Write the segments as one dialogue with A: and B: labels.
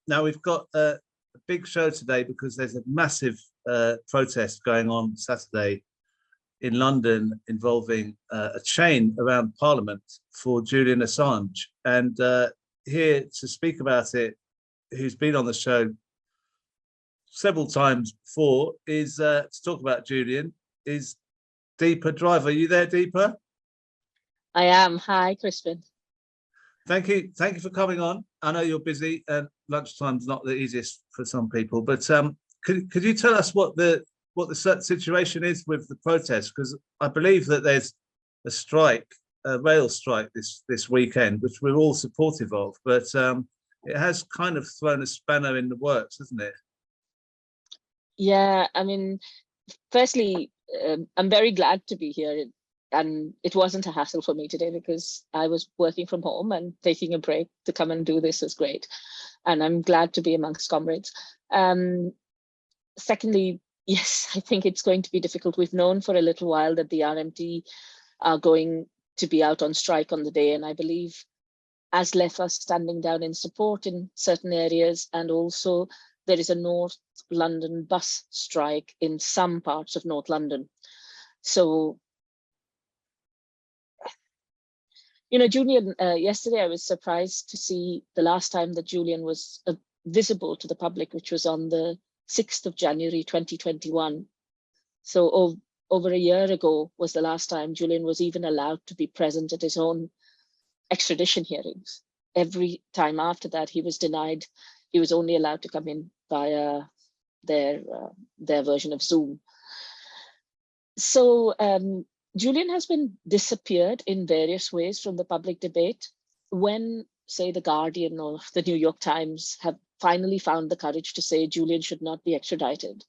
A: Now we've got a big show today because there's a massive protest going on Saturday in London involving a chain around Parliament for Julian Assange. And here to speak about it, who's been on the show several times before, is to talk about Julian, is Deepa Driver. Are you there, Deepa?
B: I am. Hi, Crispin.
A: Thank you for coming on. I know you're busy and lunchtime's not the easiest for some people, but could you tell us what the situation is with the protest? Because I believe that there's a strike, a rail strike this weekend, which we're all supportive of, but it has kind of thrown a spanner in the works, hasn't it?
B: Yeah, I mean, firstly, I'm very glad to be here. And it wasn't a hassle for me today because I was working from home, and taking a break to come and do this is great. And I'm glad to be amongst comrades. Secondly, yes, I think it's going to be difficult. We've known for a little while that the RMT are going to be out on strike on the day. And I believe ASLEF are standing down in support in certain areas. And also there is a North London bus strike in some parts of North London. So, you know, Julian, yesterday I was surprised to see the last time that Julian was visible to the public, which was on the 6th of January, 2021. So over a year ago was the last time Julian was even allowed to be present at his own extradition hearings. Every time after that, he was denied. He was only allowed to come in via their version of Zoom. So, Julian has been disappeared in various ways from the public debate. When, say, The Guardian or the New York Times have finally found the courage to say Julian should not be extradited,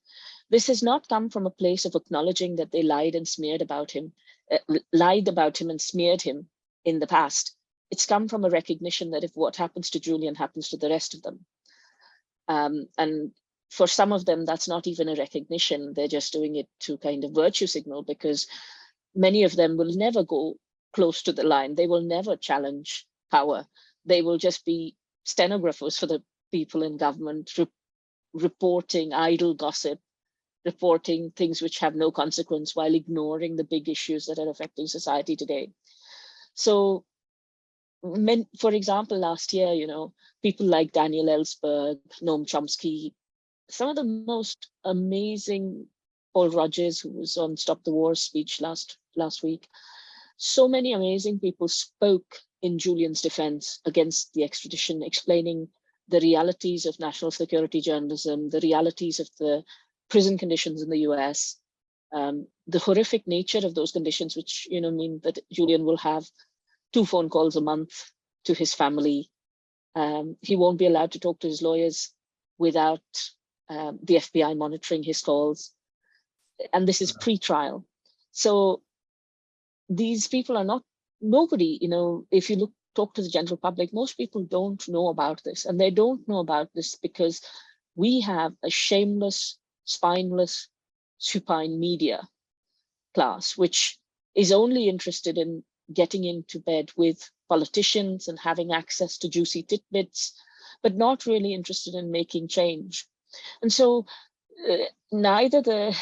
B: this has not come from a place of acknowledging that they lied and smeared about him, lied about him and smeared him in the past. It's come from a recognition that if what happens to Julian happens to the rest of them. And for some of them, that's not even a recognition. They're just doing it to kind of virtue signal, because many of them will never go close to the line. They will never challenge power. They will just be stenographers for the people in government, reporting idle gossip, reporting things which have no consequence while ignoring the big issues that are affecting society today. So, for example, last year, you know, people like Daniel Ellsberg, Noam Chomsky, some of the most amazing, Paul Rogers, who was on Stop the War speech last week. So many amazing people spoke in Julian's defense against the extradition, explaining the realities of national security journalism, the realities of the prison conditions in the US, the horrific nature of those conditions, which, you know, mean that Julian will have 2 phone calls a month to his family. He won't be allowed to talk to his lawyers without the FBI monitoring his calls. And this is pre-trial. So these people are not, nobody, you know, if you talk to the general public, most people don't know about this. And they don't know about this because we have a shameless, spineless, supine media class, which is only interested in getting into bed with politicians and having access to juicy tidbits, but not really interested in making change. And so neither the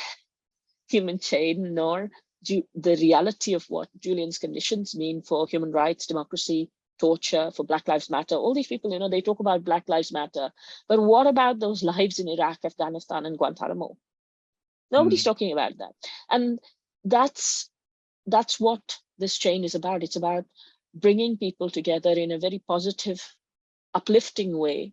B: human chain nor the reality of what Julian's conditions mean for human rights, democracy, torture, for Black Lives Matter. All these people, you know, they talk about Black Lives Matter, but what about those lives in Iraq, Afghanistan, and Guantanamo? Nobody's talking about that. And that's what this chain is about. It's about bringing people together in a very positive, uplifting way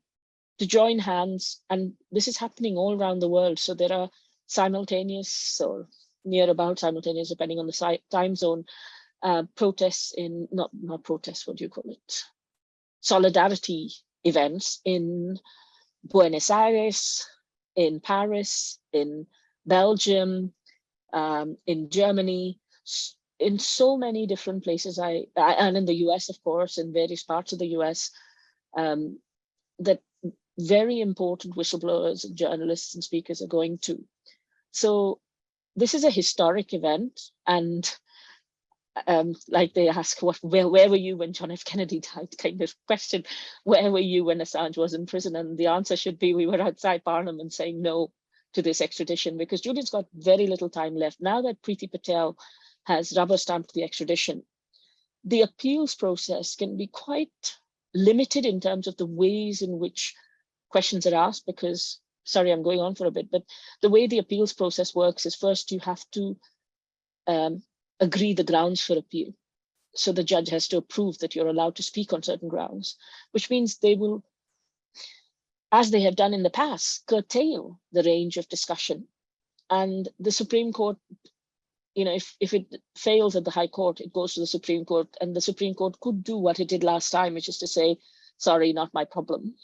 B: to join hands. And this is happening all around the world. So there are simultaneous or near about simultaneous, depending on the time zone, protests in, not protests, what do you call it? Solidarity events in Buenos Aires, in Paris, in Belgium, in Germany, in so many different places, and in the US, of course, in various parts of the US, that very important whistleblowers and journalists and speakers are going to. So this is a historic event, and like they ask, where were you when John F. Kennedy died, kind of question. Where were you when Assange was in prison? And the answer should be, we were outside Parliament saying no to this extradition, because Julian's got very little time left. Now that Priti Patel has rubber stamped the extradition, the appeals process can be quite limited in terms of the ways in which questions are asked, because, sorry, I'm going on for a bit, but the way the appeals process works is, first you have to agree the grounds for appeal. So the judge has to approve that you're allowed to speak on certain grounds, which means they will, as they have done in the past, curtail the range of discussion. And the Supreme Court, you know, if it fails at the High Court, it goes to the Supreme Court, and the Supreme Court could do what it did last time, which is to say, sorry, not my problem.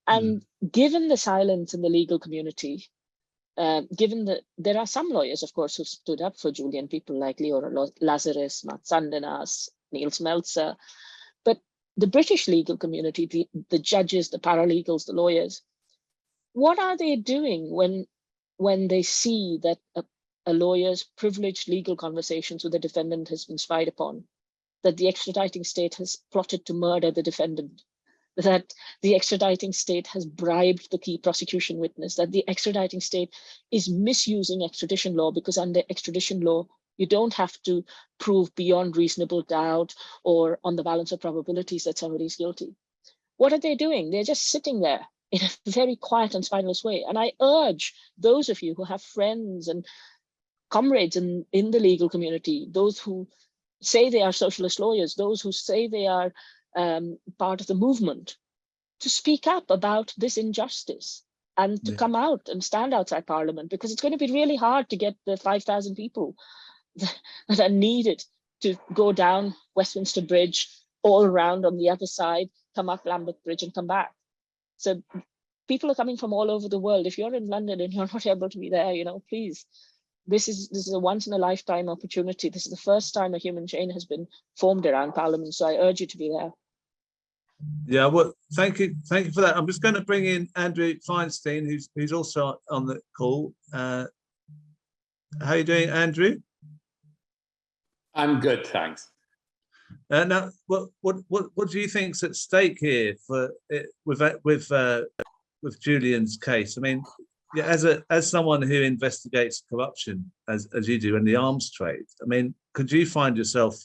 B: And given the silence in the legal community, given that there are some lawyers, of course, who stood up for Julian, people like Leora Lazarus, Matt Sandenas, Niels Meltzer, but the British legal community, the judges, the paralegals, the lawyers, what are they doing when they see that a lawyer's privileged legal conversations with a defendant has been spied upon, that the extraditing state has plotted to murder the defendant, that the extraditing state has bribed the key prosecution witness, that the extraditing state is misusing extradition law, because under extradition law, you don't have to prove beyond reasonable doubt or on the balance of probabilities that somebody's guilty. What are they doing? They're just sitting there in a very quiet and spineless way. And I urge those of you who have friends and comrades in the legal community, those who say they are socialist lawyers, those who say they are part of the movement, to speak up about this injustice and to come out and stand outside Parliament, because it's going to be really hard to get the 5,000 people that are needed to go down Westminster Bridge, all around on the other side, come up Lambeth Bridge and come back. So people are coming from all over the world. If you're in London and you're not able to be there, you know, please, this is a once in a lifetime opportunity. This is the first time a human chain has been formed around Parliament. So I urge you to be there.
A: Yeah, well, thank you for that. I'm just going to bring in Andrew Feinstein, who's also on the call. How are you doing, Andrew?
C: I'm good, thanks.
A: Now, what do you think's at stake here with Julian's case? I mean, yeah, as someone who investigates corruption as you do in the arms trade, I mean, could you find yourself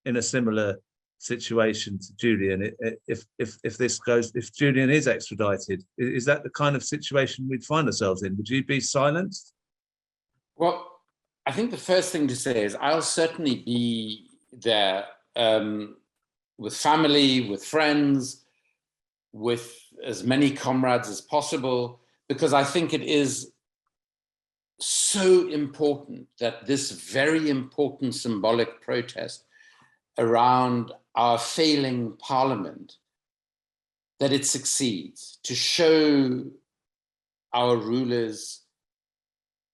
A: in a similar situation to Julian if Julian is extradited? Is that the kind of situation we'd find ourselves in? Would you be silenced?
C: Well, I think the first thing to say is I'll certainly be there with family, with friends, with as many comrades as possible, because I think it is so important that this very important symbolic protest around our failing Parliament, that it succeeds, to show our rulers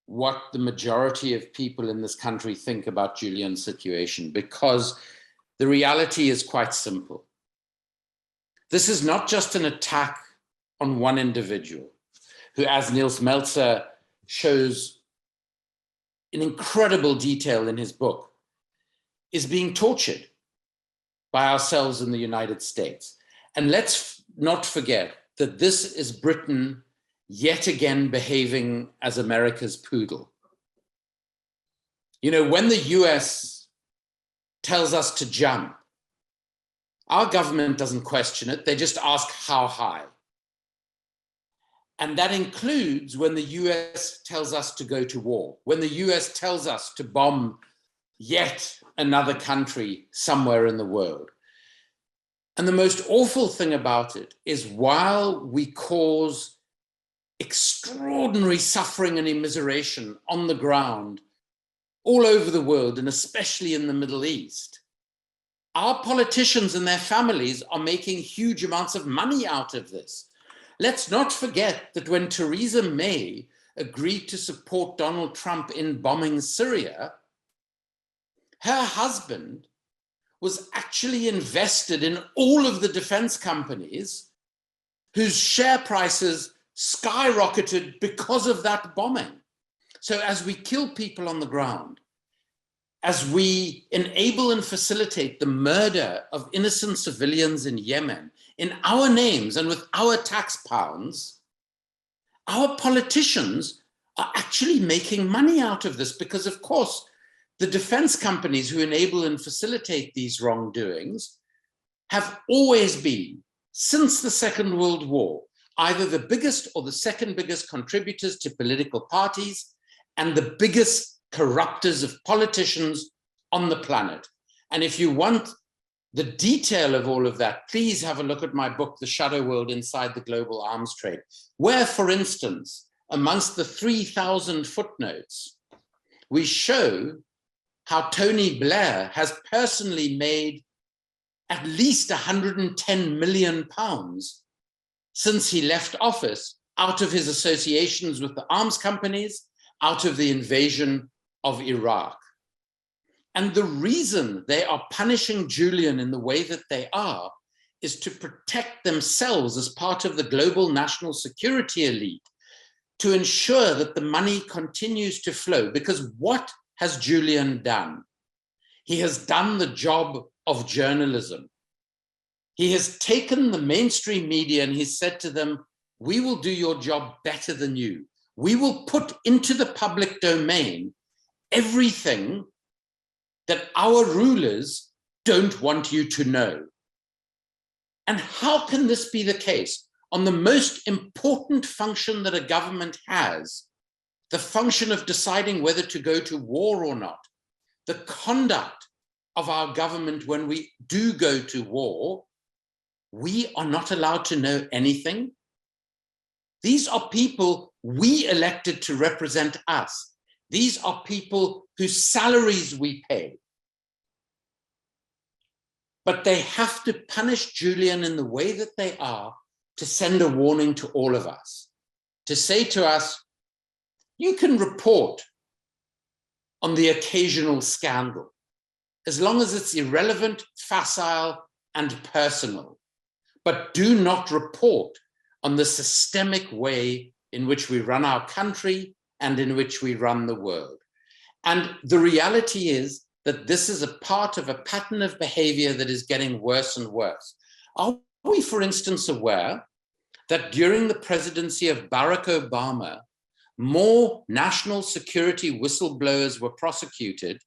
C: what the majority of people in this country think about Julian's situation, because the reality is quite simple. This is not just an attack on one individual who, as Niels Meltzer shows in incredible detail in his book, is being tortured by ourselves in the United States. And let's not forget that this is Britain yet again behaving as America's poodle. You know, when the US tells us to jump, our government doesn't question it, they just ask how high. And that includes when the US tells us to go to war, when the US tells us to bomb yet another country somewhere in the world. And the most awful thing about it is, while we cause extraordinary suffering and immiseration on the ground all over the world, and especially in the Middle East, our politicians and their families are making huge amounts of money out of this. Let's not forget that when Theresa May agreed to support Donald Trump in bombing Syria, her husband was actually invested in all of the defense companies whose share prices skyrocketed because of that bombing. So as we kill people on the ground, as we enable and facilitate the murder of innocent civilians in Yemen in our names and with our tax pounds, our politicians are actually making money out of this because, of course, the defense companies who enable and facilitate these wrongdoings have always been, since the Second World War, either the biggest or the second biggest contributors to political parties and the biggest corrupters of politicians on the planet. And if you want the detail of all of that, please have a look at my book, The Shadow World Inside the Global Arms Trade, where, for instance, amongst the 3,000 footnotes, we show how Tony Blair has personally made at least 110 million pounds since he left office out of his associations with the arms companies, out of the invasion of Iraq. And the reason they are punishing Julian in the way that they are is to protect themselves as part of the global national security elite, to ensure that the money continues to flow. Because what has Julian done? He has done the job of journalism. He has taken the mainstream media and he's said to them, we will do your job better than you. We will put into the public domain everything that our rulers don't want you to know. And how can this be the case? On the most important function that a government has, the function of deciding whether to go to war or not, the conduct of our government when we do go to war, we are not allowed to know anything. These are people we elected to represent us. These are people whose salaries we pay. But they have to punish Julian in the way that they are to send a warning to all of us, to say to us, you can report on the occasional scandal, as long as it's irrelevant, facile, and personal, but do not report on the systemic way in which we run our country and in which we run the world. And the reality is that this is a part of a pattern of behavior that is getting worse and worse. Are we, for instance, aware that during the presidency of Barack Obama, more national security whistleblowers were prosecuted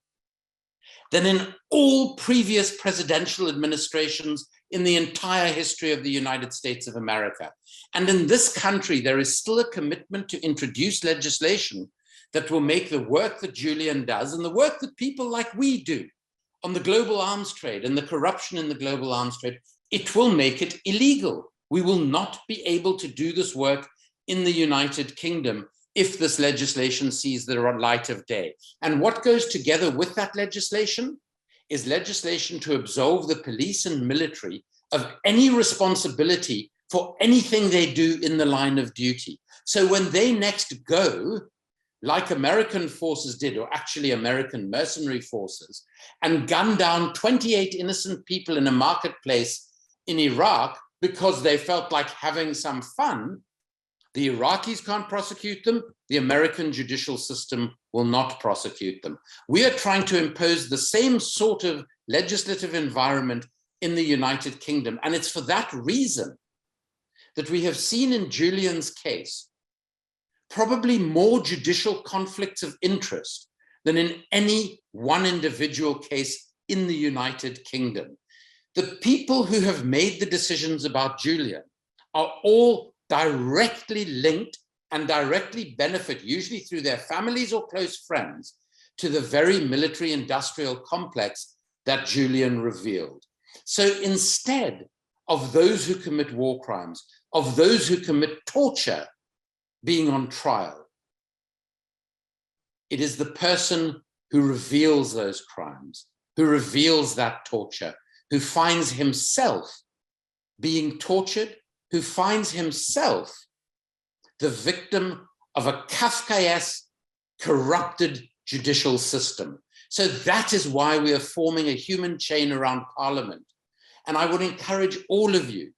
C: than in all previous presidential administrations in the entire history of the United States of America? And in this country, there is still a commitment to introduce legislation that will make the work that Julian does and the work that people like we do on the global arms trade and the corruption in the global arms trade, it will make it illegal. We will not be able to do this work in the United Kingdom if this legislation sees the light of day. And what goes together with that legislation is legislation to absolve the police and military of any responsibility for anything they do in the line of duty. So when they next go, like American forces did, or actually American mercenary forces, and gun down 28 innocent people in a marketplace in Iraq because they felt like having some fun, the Iraqis can't prosecute them, the American judicial system will not prosecute them. We are trying to impose the same sort of legislative environment in the United Kingdom. And it's for that reason that we have seen in Julian's case probably more judicial conflicts of interest than in any one individual case in the United Kingdom. The people who have made the decisions about Julian are all directly linked and directly benefit, usually through their families or close friends, to the very military-industrial complex that Julian revealed. So instead of those who commit war crimes, of those who commit torture being on trial, it is the person who reveals those crimes, who reveals that torture, who finds himself being tortured, who finds himself the victim of a Kafkaesque, corrupted judicial system. So that is why we are forming a human chain around Parliament. And I would encourage all of you,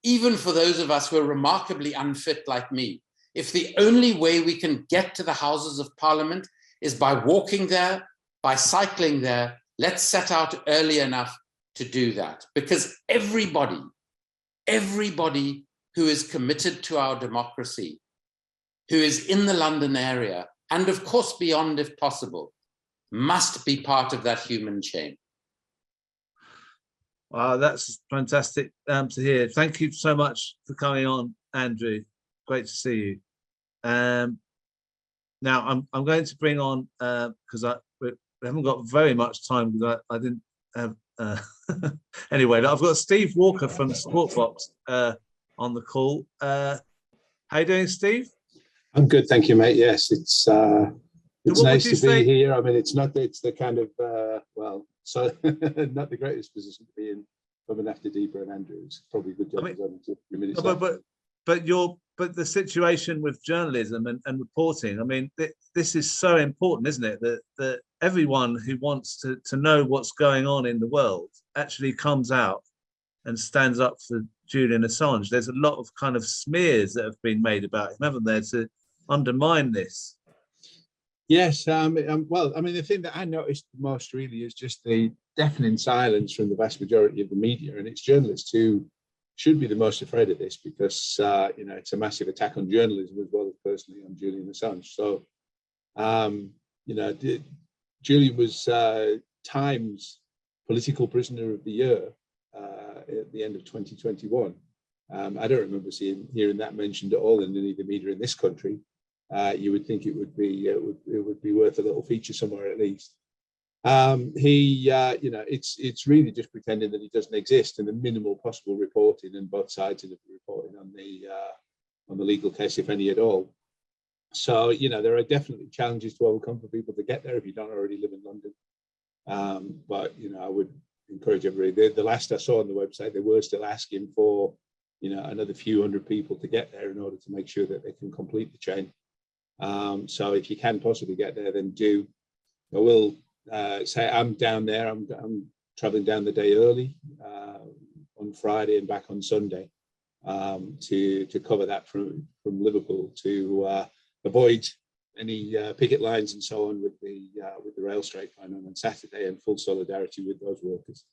C: even for those of us who are remarkably unfit like me, if the only way we can get to the Houses of Parliament is by walking there by cycling there, let's set out early enough to do that. Because everybody who is committed to our democracy, who is in the London area, and of course beyond if possible, must be part of that human chain.
A: Wow, that's fantastic to hear. Thank you so much for coming on, Andrew. Great to see you. Now I'm going to bring on, because we haven't got very much time, because I didn't have anyway. I've got Steve Walker from Skwawkbox on the call. How you doing, Steve?
D: I'm good, thank you, mate. Yes, it's nice to be here. I mean, it's the kind of so not the greatest position to be in coming after Deepa and Andrew. It's probably a good job. I mean, a few minutes
A: but the situation with journalism and reporting, I mean, this is so important, isn't it? That everyone who wants to know what's going on in the world actually comes out and stands up for Julian Assange. There's a lot of kind of smears that have been made about him, haven't there, to undermine this?
D: Yes. Well, I mean, the thing that I noticed most really is just the deafening silence from the vast majority of the media, and it's journalists who should be the most afraid of this, because it's a massive attack on journalism as well as personally on Julian Assange. So, Julian was Times Political Prisoner of the Year at the end of 2021. I don't remember hearing that mentioned at all in any of the media in this country. You would think it would be worth a little feature somewhere at least. It's really just pretending that he doesn't exist, and the minimal possible reporting, and both sides of the reporting on the legal case, if any at all. So, there are definitely challenges to overcome for people to get there if you don't already live in London. But I would encourage everybody. The last I saw on the website, they were still asking for another few hundred people to get there in order to make sure that they can complete the chain. So if you can possibly get there, then do. I will say I'm down there. I'm traveling down the day early on Friday and back on Sunday to cover that from Liverpool, to avoid any picket lines and so on with the rail strike going on Saturday, and full solidarity with those workers.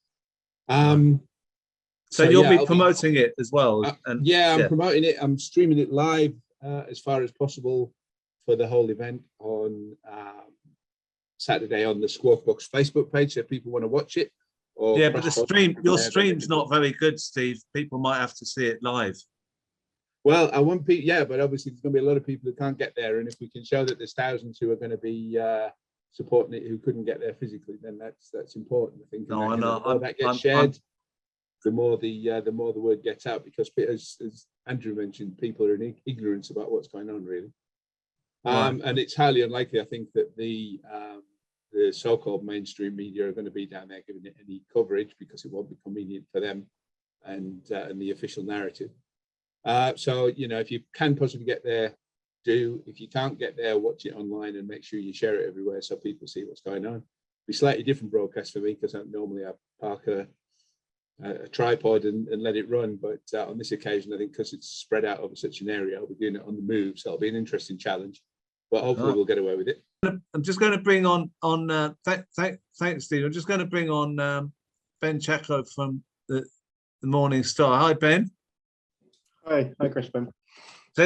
A: So you'll be promoting it as well?
D: I'm promoting it. I'm streaming it live as far as possible for the whole event on Saturday on the Skwawkbox Facebook page, so if people want to watch it.
A: But your stream's not very good, Steve. People might have to see it live.
D: Well, I want people, but obviously there's going to be a lot of people who can't get there, and if we can show that there's thousands who are going to be supporting it who couldn't get there physically, then that's important. I think. The more that gets shared, the more the word gets out, because as Andrew mentioned, people are in ignorance about what's going on, really. And it's highly unlikely, I think, that the so-called mainstream media are going to be down there giving it any coverage, because it won't be convenient for them and the official narrative. So, if you can possibly get there, do. If you can't get there, watch it online and make sure you share it everywhere so people see what's going on. It'll be slightly different broadcast for me, because normally I park a tripod and let it run, but on this occasion, I think because it's spread out over such an area, I'll be doing it on the move, so it'll be an interesting challenge, but hopefully we'll get away with it.
A: I'm just going to bring on thanks, Steve. I'm just going to bring on Ben Chacko from the Morning Star. Hi, Ben.
E: Hi, Chris. Ben.
A: So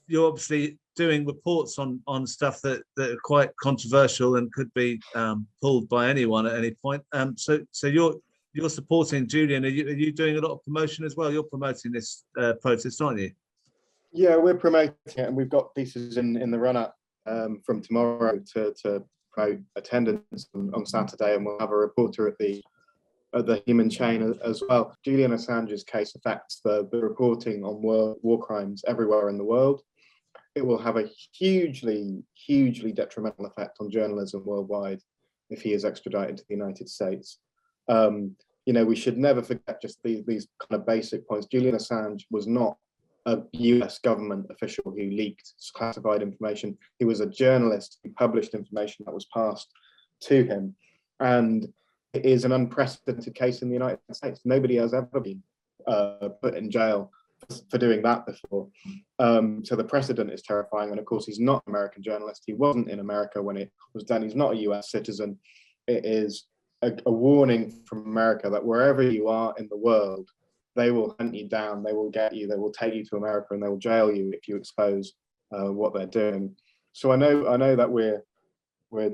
A: you're obviously doing reports on stuff that are quite controversial and could be pulled by anyone at any point. So you're supporting Julian. Are you doing a lot of promotion as well? You're promoting this protest, aren't you?
E: Yeah, we're promoting it, and we've got pieces in the run-up from tomorrow to promote attendance on Saturday, and we'll have a reporter at the human chain as well. Julian Assange's case affects the reporting on war crimes everywhere in the world. It will have a hugely, hugely detrimental effect on journalism worldwide if he is extradited to the United States. We should never forget just these kind of basic points. Julian Assange was not a US government official who leaked classified information. He was a journalist who published information that was passed to him. And it is an unprecedented case in the United States. Nobody has ever been put in jail for doing that before. So the precedent is terrifying. And of course, he's not an American journalist. He wasn't in America when it was done. He's not a US citizen. It is a warning from America that wherever you are in the world, they will hunt you down, they will get you, they will take you to America, and they will jail you if you expose what they're doing. So I know that we're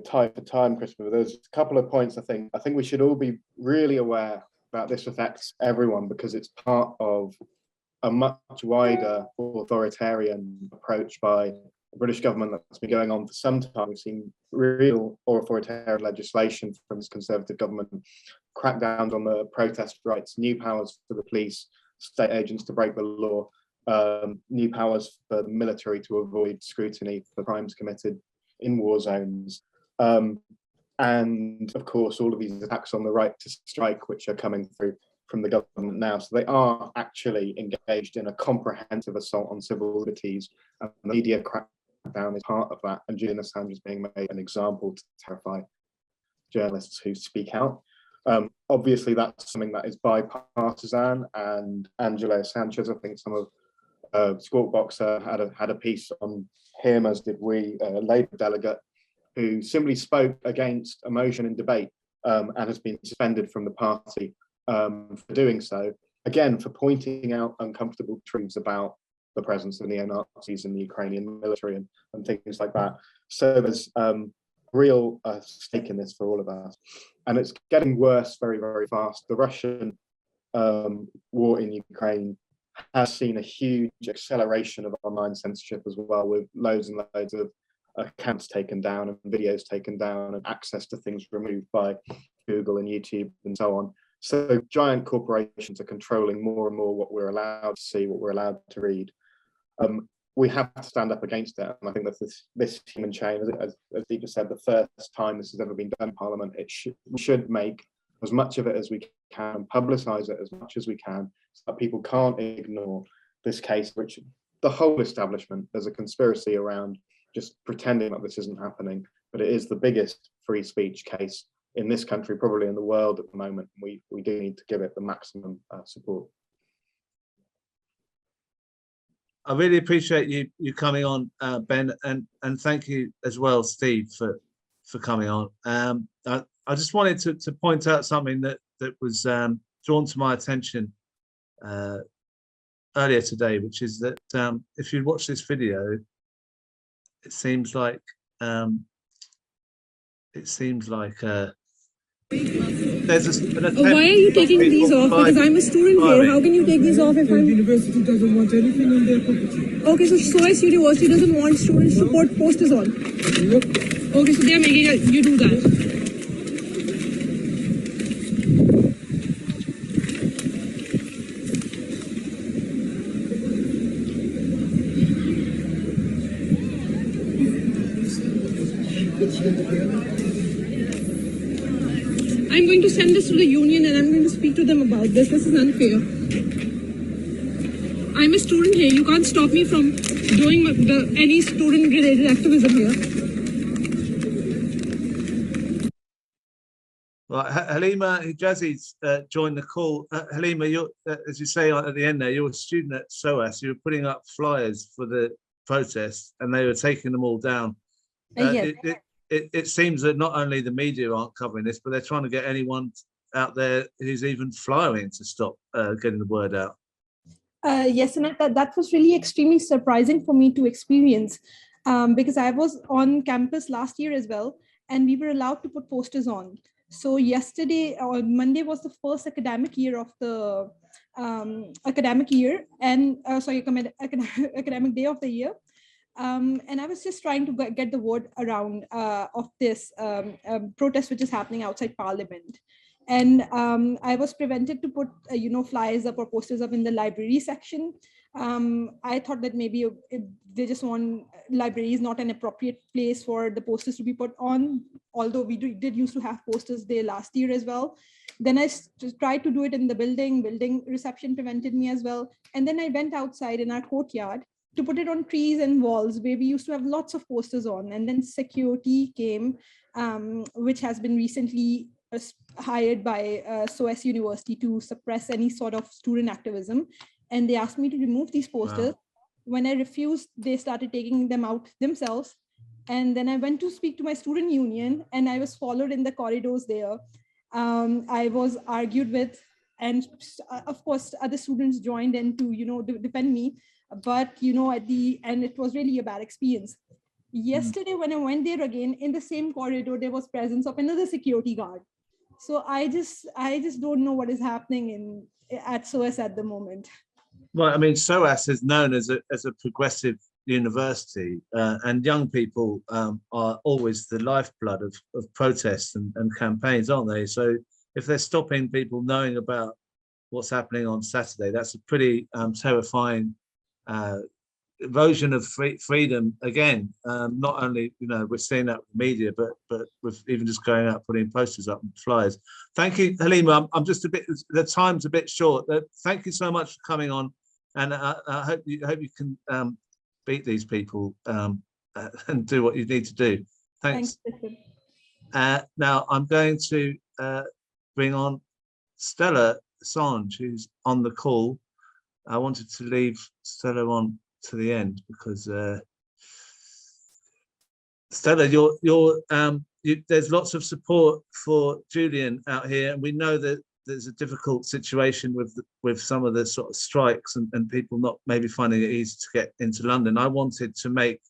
E: tight for time, Crispin, but there's a couple of points I think we should all be really aware that this affects everyone, because it's part of a much wider authoritarian approach by the British government that's been going on for some time. We've seen real authoritarian legislation from this Conservative government, crackdowns on the protest rights, new powers for the police, state agents to break the law, new powers for the military to avoid scrutiny for crimes committed in war zones. And of course, all of these attacks on the right to strike, which are coming through from the government now. So they are actually engaged in a comprehensive assault on civil liberties, and the media crackdown is part of that. And Julian Assange is being made an example to terrify journalists who speak out. Obviously, that's something that is bipartisan, and Angela Sanchez, I think some of Skwawkbox had a piece on him, as did we, a Labour delegate, who simply spoke against a motion in debate and has been suspended from the party for doing so, again, for pointing out uncomfortable truths about the presence of neo-Nazis in the Ukrainian military and things like that. So there's real stake in this for all of us. And it's getting worse very, very fast. The Russian war in Ukraine has seen a huge acceleration of online censorship as well, with loads and loads of accounts taken down and videos taken down and access to things removed by Google and YouTube and so on. So giant corporations are controlling more and more what we're allowed to see, what we're allowed to read. We have to stand up against it. And I think that this human chain, as Deepa said, the first time this has ever been done in Parliament, we should make as much of it as we can and publicise it as much as we can, so that people can't ignore this case, which the whole establishment, there's a conspiracy around just pretending that this isn't happening, but it is the biggest free speech case in this country, probably in the world at the moment. We do need to give it the maximum support.
A: I really appreciate you coming on, Ben, and thank you as well, Steve, for coming on. I just wanted to point out something that was drawn to my attention earlier today, which is that if you watch this video, it seems like there's an attempt.
F: Why are you taking these off? Because I'm a student here. How can you take these off if I'm... The university doesn't want anything on their property. Okay, so SOAS University doesn't want students to put posters on. Yep. Okay, so they're making you do that. I'm going to send this to the union and I'm going to speak to them about this. This is unfair. I'm a student here. You can't stop me from doing any student-related activism here.
A: Right, Haleema Hajazi's joined the call. Haleema, you're, as you say at the end there, you're a student at SOAS. You were putting up flyers for the protest and they were taking them all down.
F: Yes.
A: It seems that not only the media aren't covering this, but they're trying to get anyone out there who's even flying to stop getting the word out.
F: Yes, and that was really extremely surprising for me to experience because I was on campus last year as well, and we were allowed to put posters on. So yesterday or Monday was the first academic year of the academic year, and academic day of the year. And I was just trying to get the word around of this protest which is happening outside Parliament. And I was prevented to put, flyers up or posters up in the library section. I thought that maybe if they just want libraries, not an appropriate place for the posters to be put on, although we did used to have posters there last year as well. Then I tried to do it in the building reception prevented me as well. And then I went outside in our courtyard to put it on trees and walls where we used to have lots of posters on. And then security came, which has been recently hired by SOAS University to suppress any sort of student activism. and they asked me to remove these posters.
A: Wow.
F: When I refused, they started taking them out themselves. And then I went to speak to my student union, and I was followed in the corridors there. I was argued with, and of course, other students joined in to, defend me. But, at the end, it was really a bad experience. Yesterday, when I went there again, in the same corridor, there was presence of another security guard. So I just don't know what is happening at SOAS at the moment.
A: Well, I mean, SOAS is known as a progressive university, and young people are always the lifeblood of protests and campaigns, aren't they? So if they're stopping people knowing about what's happening on Saturday, that's a pretty terrifying erosion of freedom again. Not only, we're seeing that with media, but with even just going out putting posters up and flyers. Thank you, Haleema. I'm just the time's a bit short. Thank you so much for coming on, and I hope you can beat these people and do what you need to do. Thanks. Now I'm going to bring on Stella Assange, who's on the call. I wanted to leave Stella on to the end because Stella, there's lots of support for Julian out here, and we know that there's a difficult situation with some of the sort of strikes and people not maybe finding it easy to get into London. I wanted to make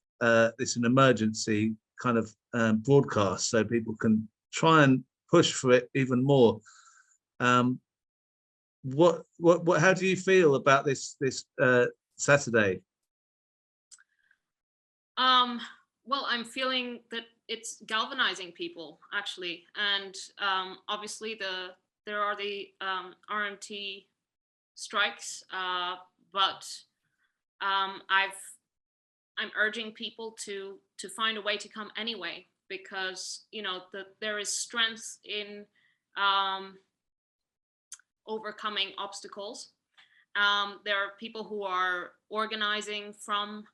A: this an emergency kind of broadcast so people can try and push for it even more. How do you feel about this Saturday?
G: Well, I'm feeling that it's galvanizing people, actually, and obviously there are the RMT strikes, but I'm urging people to find a way to come anyway, because there is strength in overcoming obstacles. There are people who are organizing from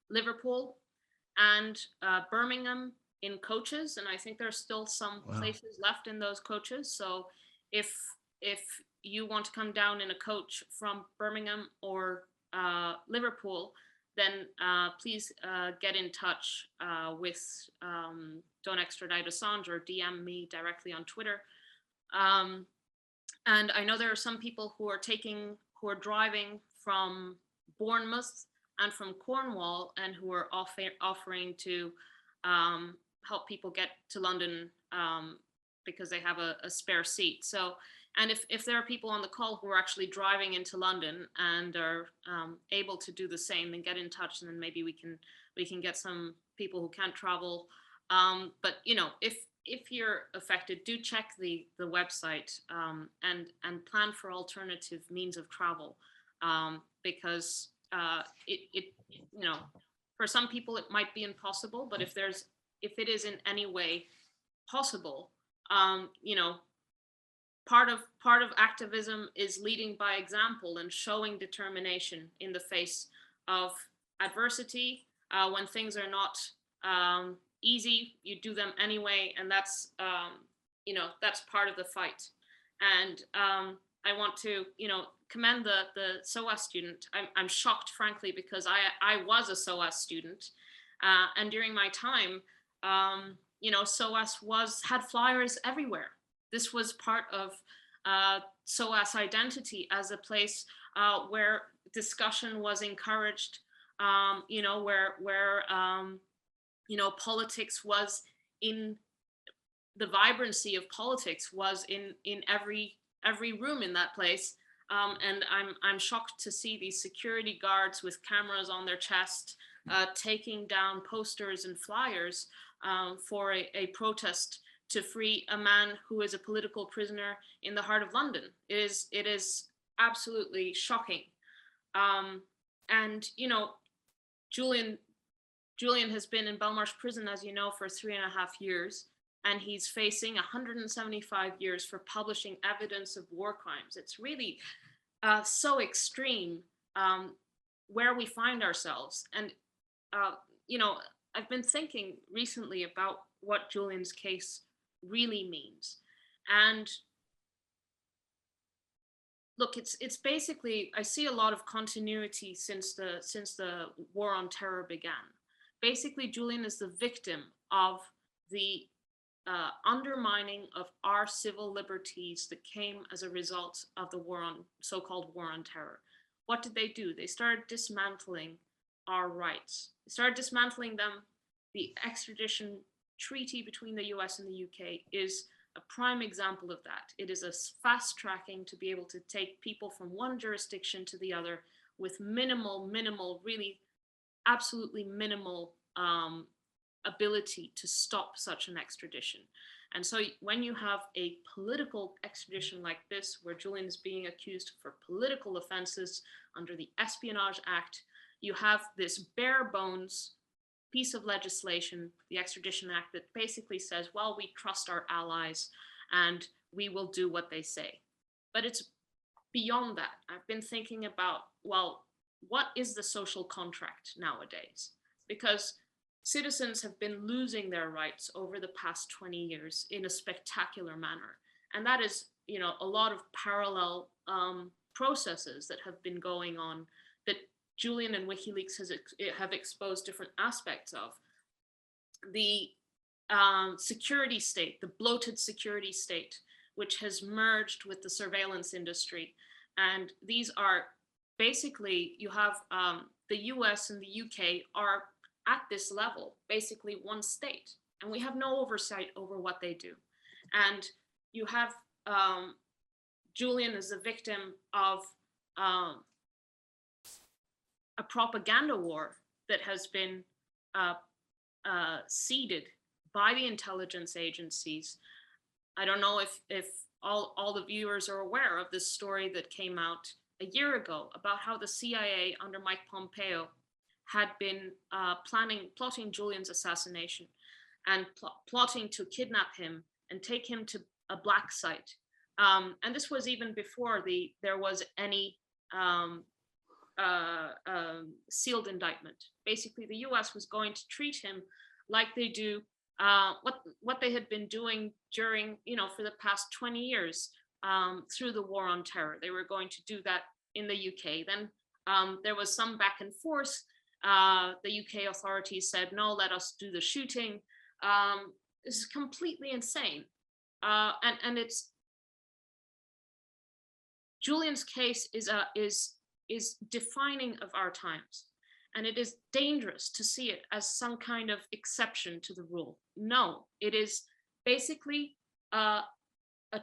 G: Liverpool and Birmingham in coaches, and I think there's still some places left in those coaches. So if you want to come down in a coach from Birmingham or Liverpool, then please get in touch with Don't Extradite Assange or DM me directly on Twitter. And I know there are some people who are driving from Bournemouth and from Cornwall, and who are offering to help people get to London because they have a spare seat. So, and if there are people on the call who are actually driving into London and are able to do the same, then get in touch, and then maybe we can get some people who can't travel. But if you're affected, do check the website and plan for alternative means of travel, because for some people it might be impossible, but if it is in any way possible, part of activism is leading by example and showing determination in the face of adversity. When things are not easy, you do them anyway, and that's part of the fight. And I want to commend the SOAS student. I'm shocked, frankly, because I was a SOAS student, and during my time, SOAS had flyers everywhere. This was part of SOAS identity as a place where discussion was encouraged, where politics was in the vibrancy of politics was in every room in that place. And I'm shocked to see these security guards with cameras on their chest taking down posters and flyers for a protest to free a man who is a political prisoner in the heart of London. It is absolutely shocking. And Julian has been in Belmarsh prison, as you know, for 3.5 years, and he's facing 175 years for publishing evidence of war crimes. It's really so extreme where we find ourselves. And, I've been thinking recently about what Julian's case really means. And look, it's basically, I see a lot of continuity since the war on terror began. Basically, Julian is the victim of the undermining of our civil liberties that came as a result of the so-called war on terror. What did they do? They started dismantling our rights. They started dismantling them. The extradition treaty between the US and the UK is a prime example of that. It is a fast tracking to be able to take people from one jurisdiction to the other with minimal, really absolutely minimal ability to stop such an extradition. And so when you have a political extradition like this, where Julian is being accused for political offenses under the Espionage Act, you have this bare bones piece of legislation, the Extradition Act, that basically says, well, we trust our allies and we will do what they say. But it's beyond that. I've been thinking about, well, what is the social contract nowadays? Because citizens have been losing their rights over the past 20 years in a spectacular manner. And that is, you know, a lot of parallel processes that have been going on that Julian and WikiLeaks have exposed different aspects of. The security state, the bloated security state, which has merged with the surveillance industry. And these are basically, you have the US and the UK are at this level, basically one state, and we have no oversight over what they do. And you have Julian as a victim of a propaganda war that has been seeded by the intelligence agencies. I don't know if all the viewers are aware of this story that came out a year ago about how the CIA under Mike Pompeo had been plotting Julian's assassination and plotting to kidnap him and take him to a black site. And this was even before there was any sealed indictment. Basically, the US was going to treat him like they do what they had been doing during, you know, for the past 20 years through the war on terror. They were going to do that in the UK. Then there was some back and forth. The UK authorities said, no, let us do the shooting. This is completely insane. And it's, Julian's case is defining of our times. And it is dangerous to see it as some kind of exception to the rule. No, it is basically a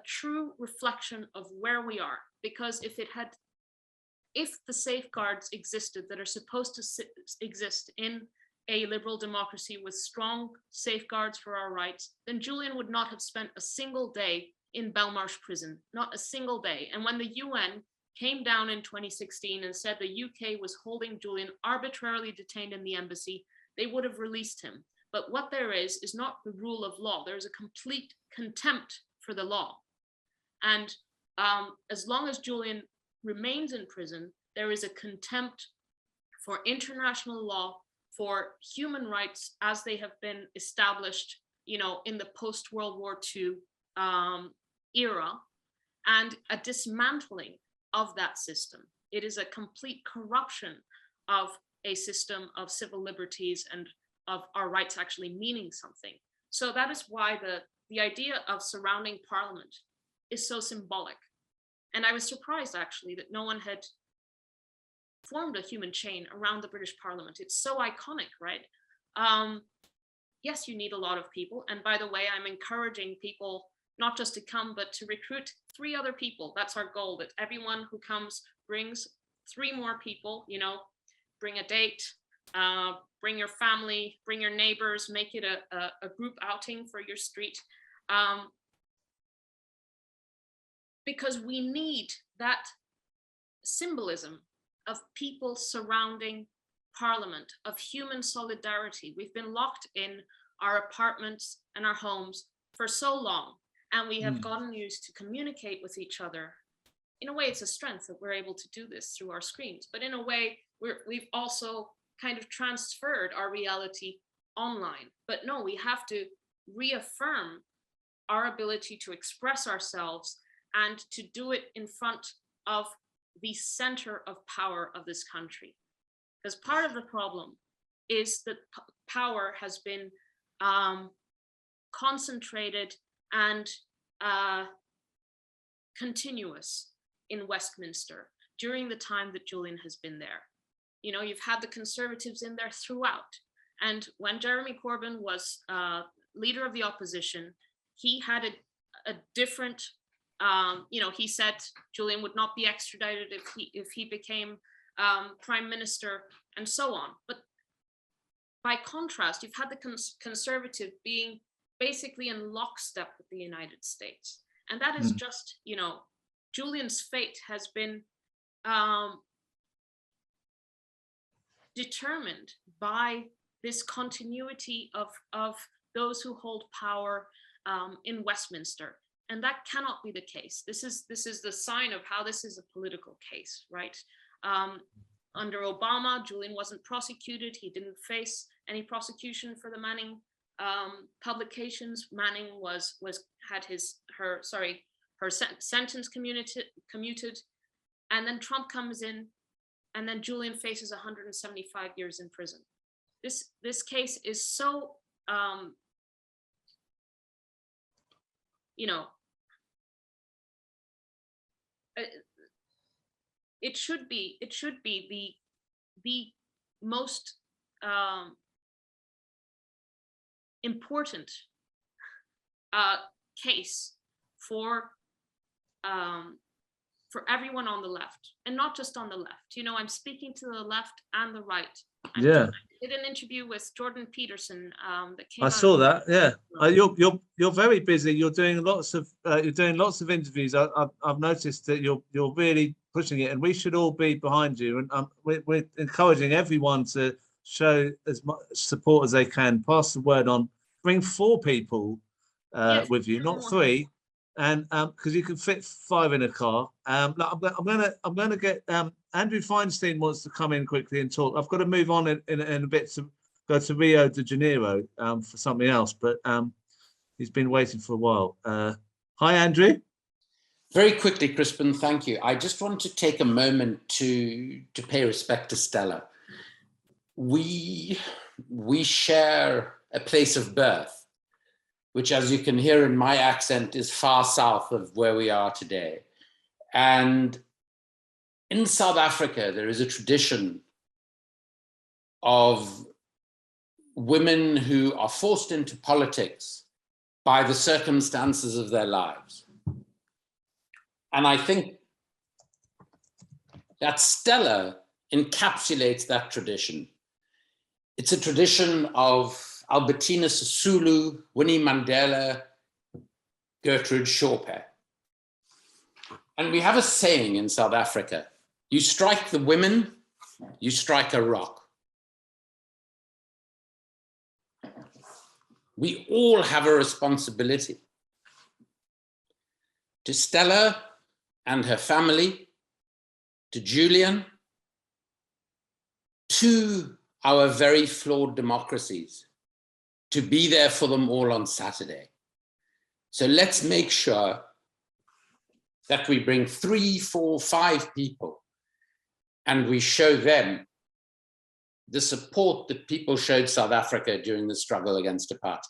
G: true reflection of where we are. Because if the safeguards existed that are supposed to exist in a liberal democracy with strong safeguards for our rights, then Julian would not have spent a single day in Belmarsh prison, not a single day. And when the UN came down in 2016 and said the UK was holding Julian arbitrarily detained in the embassy, they would have released him. But what there is not the rule of law. There is a complete contempt for the law. And as long as Julian remains in prison, there is a contempt for international law, for human rights as they have been established, you know, in the post-World War II era, and a dismantling of that system. It is a complete corruption of a system of civil liberties and of our rights actually meaning something. So that is why the idea of surrounding Parliament is so symbolic. And I was surprised actually that no one had formed a human chain around the British Parliament. It's so iconic, right? Yes, you need a lot of people. And by the way, I'm encouraging people not just to come, but to recruit 3 other people. That's our goal, that everyone who comes brings 3 more people, you know, bring a date, bring your family, bring your neighbors, make it a group outing for your street. Because we need that symbolism of people surrounding Parliament, of human solidarity. We've been locked in our apartments and our homes for so long, and we have gotten used to communicate with each other. In a way, it's a strength that we're able to do this through our screens, but in a way, we've also kind of transferred our reality online. But no, we have to reaffirm our ability to express ourselves and to do it in front of the center of power of this country. Because part of the problem is that power has been concentrated and continuous in Westminster during the time that Julian has been there. You know, you've had the Conservatives in there throughout. And when Jeremy Corbyn was leader of the opposition, he had a different, you know, he said Julian would not be extradited if he became prime minister and so on. But by contrast, you've had the Conservative being basically in lockstep with the United States. And that is just, you know, Julian's fate has been determined by this continuity of those who hold power in Westminster. And that cannot be the case. This is the sign of how this is a political case, right? Under Obama, Julian wasn't prosecuted. He didn't face any prosecution for the Manning publications. Manning had her sentence commuted, and then Trump comes in, and then Julian faces 175 years in prison. This case is so you know, it should be the most important case for everyone on the left, and not just on the left. You know, I'm speaking to the left and the right. I did an interview with Jordan Peterson that came. I
A: saw that. Yeah, you're very busy. You're doing lots of interviews. I've noticed that you're really pushing it, and we should all be behind you. And we're encouraging everyone to show as much support as they can. Pass the word on. Bring 4 people with you, not 3. And because you can fit 5 in a car. I'm gonna get Andrew Feinstein wants to come in quickly and talk. I've got to move on in a bit to go to Rio de Janeiro for something else, but he's been waiting for a while. Hi, Andrew.
C: Very quickly, Crispin, thank you. I just want to take a moment to pay respect to Stella. We share a place of birth, which, as you can hear in my accent, is far south of where we are today. And in South Africa, there is a tradition of women who are forced into politics by the circumstances of their lives. And I think that Stella encapsulates that tradition. It's a tradition of Albertina Sisulu, Winnie Mandela, Gertrude Shorpe. And we have a saying in South Africa: you strike the women, you strike a rock. We all have a responsibility to Stella and her family, to Julian, to our very flawed democracies, to be there for them all on Saturday. So let's make sure that we bring 3, 4, 5 people and we show them the support that people showed South Africa during the struggle against apartheid.